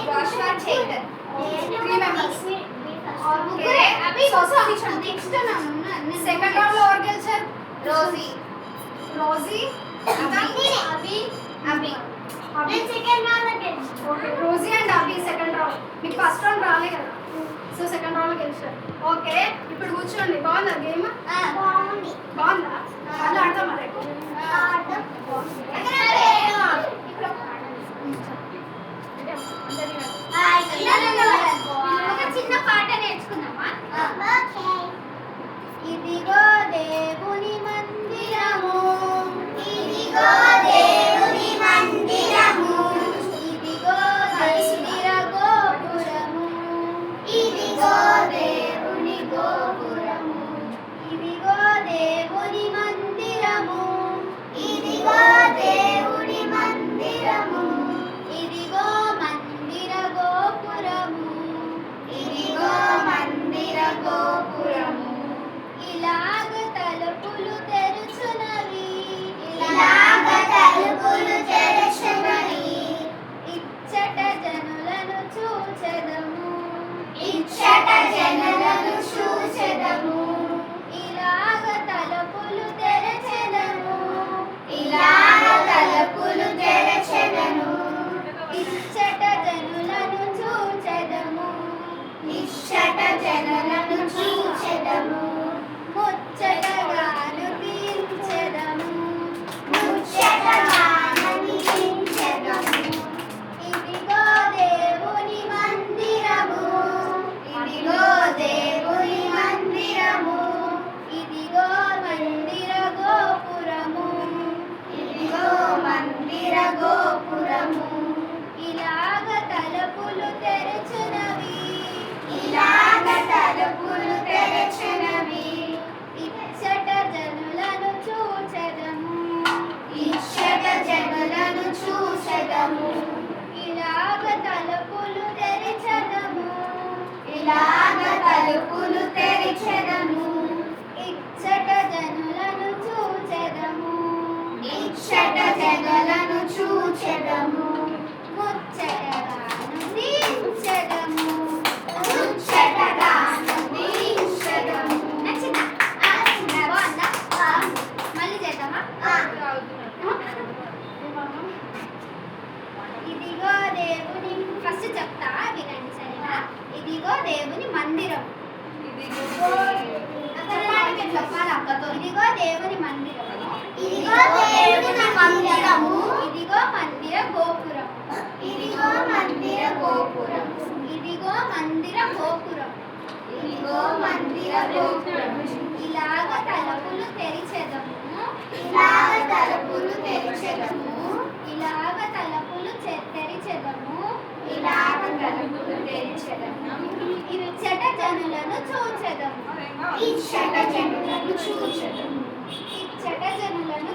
Joshua Chetan. 3 members. Okay. Abhi next second round lo ఎవరు గెలిచారు? Rosie. Abhi. నేను second round గెలిచాను. Okay Rosie and Abhi second round. మీకు first round రాలే కదా, సో సెకండ్ రౌండ్ లో గెలిచారు. ఓకే ఇప్పుడు కూర్చోండి. బాగుందా గేమ్? బాగుంది. బాగుందా? అలా ఆడతామా రేపు? ఆడదాం. ఒక చిన్న పాట నేర్చుకుందామా? ఓకే. ఇదిగో దేవుని మందిరము, ఇదిగో దేవుని మందిరము, ఇదిగో మందిర గోపురము, ఇదిగో దేవుని గోపురము, ఇదిగో దేవుని మందిరము, ఇదిగో దేవుని మందిరము, ఇదిగో మందిర గోపురము, ఇదిగో మందిర గోపురము, ఇలాగ తలుపులు తెరుచునవి, ఇలాగ తలుపులు తెరచునవి, ఇచ్చట జనులను చూచెదము, ఇచ్చట జనులను చూచెదము, ఇలాగ తలుపులు తెరచెదము, ఇలాగ తలుపులు తెరచెదను, ఇచ్చట జనులను చూచెదము, ఇచ్చట జనులను చూచెదము, ముచ్చటగాను తీర్చెదము, ముచ్చటగా ఆనందించెదము. ఇదిగో దేవుని మందిరము, ఇదిగో దేవుని మందిరము, ఇదిగో మందిర గోపురము, ఇదిగో మందిర గోపురము, ఇలాగ తలుపులు తెరచునవి, ఇలాగ తలుపులు తెరచునవి, ఇచ్చట జనులను చూచెదము, ఇచ్చట జనులను చూచెదము, ఇలాగ తలుపులు తెరచెదము, ఇలాగ తలుపులు తెరిచెదము, ఇచ్చట జనులను చూచెదము, ఇచ్చట జనులను చూచెదము, ముచ్చటగాను తీర్చెదము. ముచ్చటగా ఆనందించెదము. నచ్చిందా? బాగుందా? మళ్ళీ చేద్దామా? ఇదిగో దేవుని ఫస్ట్ చెప్తా వినండి సరేనా? ఇదిగో దేవుని మందిరం. చెప్పాలి అక్కతో. ఇదిగో దేవుని మందిరము, ఇదిగో దేవుని మందిరము, ఇదిగో మందిర గోపురం, ఇదిగో మందిర గోపురము, ఇదిగో మందిర గోపురం, ఇదిగో మందిర గోపురము, ఇలాగ తలుపులు తెరిచెదము, ఇలాగ తలుపులు తెరిచెదము, ఇలాగ తలుపులు తెరిచెదము, ఇలాగ తలుపులు తెరిచెదము, ఇచ్చట జనులను చూచెదము, ఇచ్చట జనులను చూచెదము, ఇచ్చట జనులను